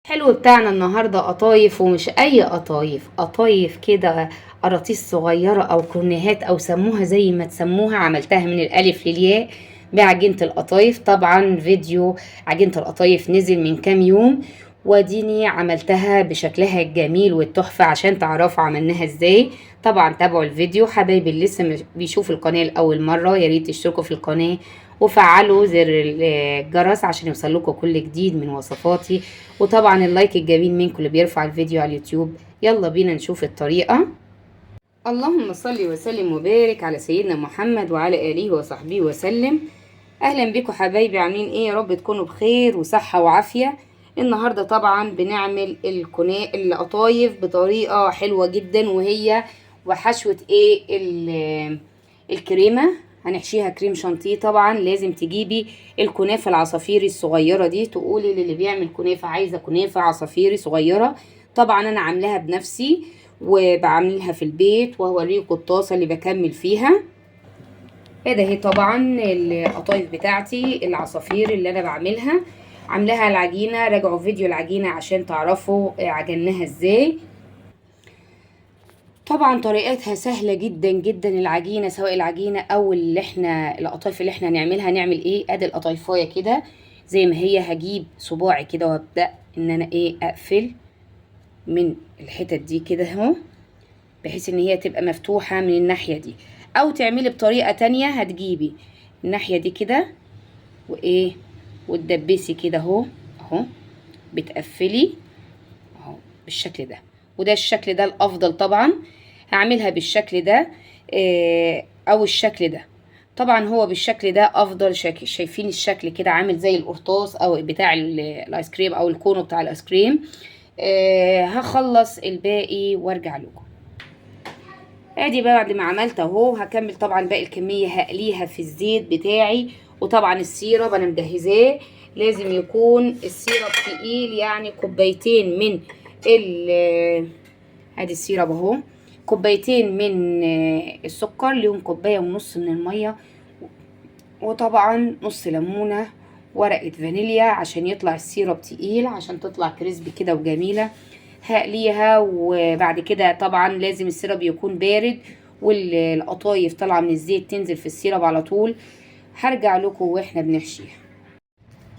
حلو بتاعنا النهارده قطايف، ومش اي قطايف، قطايف كده قراطيس صغيره او كورنيهات او سموها زي ما تسموها. عملتها من الالف للياء بعجينه القطايف. طبعا فيديو عجينه القطايف نزل من كام يوم، وديني عملتها بشكلها الجميل والتحفه عشان تعرفوا عملناها ازاي. طبعا تابعوا الفيديو. حبايبي اللي لسه بيشوفوا القناه لاول مره يا ريت تشتركوا في القناه وفعلوا زر الجرس عشان يوصل لكم كل جديد من وصفاتي. وطبعا اللايك الجميل منكم اللي بيرفع الفيديو على اليوتيوب. يلا بينا نشوف الطريقة. اللهم صل وسلم وبارك على سيدنا محمد وعلى آله وصحبه وسلم. أهلا بكم حبايبي، عاملين ايه؟ يا رب تكونوا بخير وصحة وعافية. النهاردة طبعا بنعمل القطايف بطريقة حلوة جدا، وهي وحشوة الكريمة. هنحشيها كريم شانتيه. طبعا لازم تجيبي الكنافة العصافيري الصغيرة دي، تقولي للي بيعمل كنافة عايزة كنافة عصافيري صغيرة. طبعا انا عاملاها بنفسي وبعملها في البيت، وهوريكم الطاسة اللي بكمل فيها. ده هي طبعا القطايف بتاعتي العصافير اللي انا بعملها. عاملاها العجينة، راجعوا فيديو العجينة عشان تعرفوا عجناها ازاي. طبعا طريقتها سهلة جدا جدا. العجينة سواء العجينة او القطايف اللي احنا هنعملها، هنعمل ايه؟ ادي القطايفايه كده زي ما هي. هجيب صباعي كده وابدأ ان انا اقفل من الحتت دي كده اهو، بحيث ان هي تبقى مفتوحة من الناحية دي. او تعملي بطريقة تانية، هتجيبي الناحية دي كده وتدبسي كده اهو اهو، بتقفلي اهو بالشكل ده. وده الشكل ده الافضل طبعا. هعملها بالشكل ده او الشكل ده. طبعا هو بالشكل ده افضل شكل. شايفين الشكل كده عامل زي القرطاس او بتاع الايس كريم او الكونو بتاع الايس كريم. هخلص الباقي وارجع لكم. ادي بعد ما عملت اهو، هكمل طبعا باقي الكميه هقليها في الزيت بتاعي. وطبعا السيرب انا مجهزاه، لازم يكون السيرب تقيل، يعني كوبايتين من ادي السيرب اهو. كوبايتين من السكر، ليهم كوبايه ونص من الميه، وطبعا نص ليمونه، ورقه فانيليا عشان يطلع السيرب تقيل، عشان تطلع كريسبي كده وجميله. هقليها، وبعد كده طبعا لازم السيرب يكون بارد، والقطايف طالعه من الزيت تنزل في السيرب على طول. هرجع لكم واحنا بنحشيها.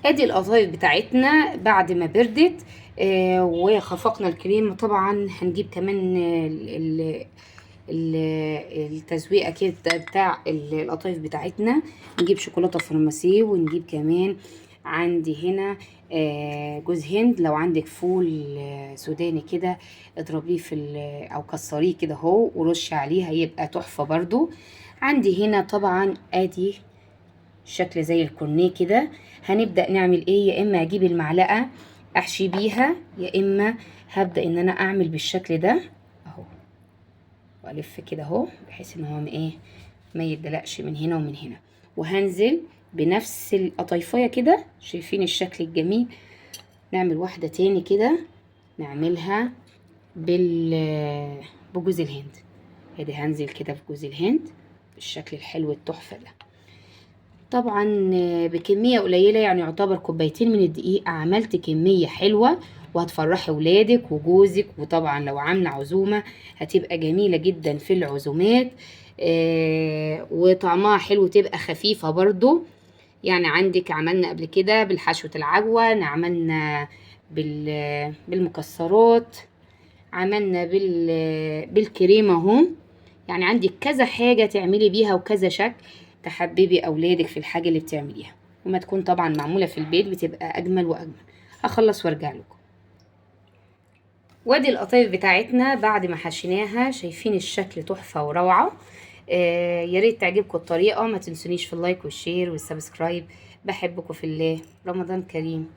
ادي القطايف بتاعتنا بعد ما بردت وخفقنا الكريم. طبعا هنجيب كمان التزويقه كده بتاع القطايف بتاعتنا. نجيب شوكولاته فرماسيه، ونجيب كمان عندي هنا جوز هند. لو عندك فول سوداني كده اضربيه او كسريه كده اهو ورش عليه، هيبقى تحفه برضو. عندي هنا طبعا ادي شكل زي الكورنيه كده. هنبدأ نعمل ايه؟ يا اما اجيب المعلقة احشي بيها، يا اما هبدأ ان انا اعمل بالشكل ده اهو، والف كده اهو، بحيث ان هو ما يدلقش من هنا ومن هنا. وهنزل بنفس القطيفية كده. شايفين الشكل الجميل؟ نعمل واحدة تاني كده، نعملها بجوز الهند. ادي هنزل كده في جوز الهند بالشكل الحلو التحفة ده. طبعا بكمية قليلة، يعني يعتبر كوبايتين من الدقيق عملت كمية حلوة، وهتفرحي ولادك وجوزك. وطبعا لو عاملة عزومة هتبقى جميلة جدا في العزومات. وطعمها حلو، تبقى خفيفة برضو. يعني عندك عملنا قبل كده بالحشوة العجوة، عملنا بالمكسرات، عملنا بالكريمة اهو. يعني عندك كذا حاجة تعملي بيها وكذا شكل تحببي أولادك في الحاجة اللي بتعمليها، وما تكون طبعا معمولة في البيت بتبقى أجمل وأجمل. هخلص وارجع لكم. وادي القطايف بتاعتنا بعد ما حشيناها. شايفين الشكل تحفة وروعة. يا ريت تعجبكم الطريقة. ما تنسونيش في اللايك والشير والسبسكرايب. بحبكم في الله. رمضان كريم.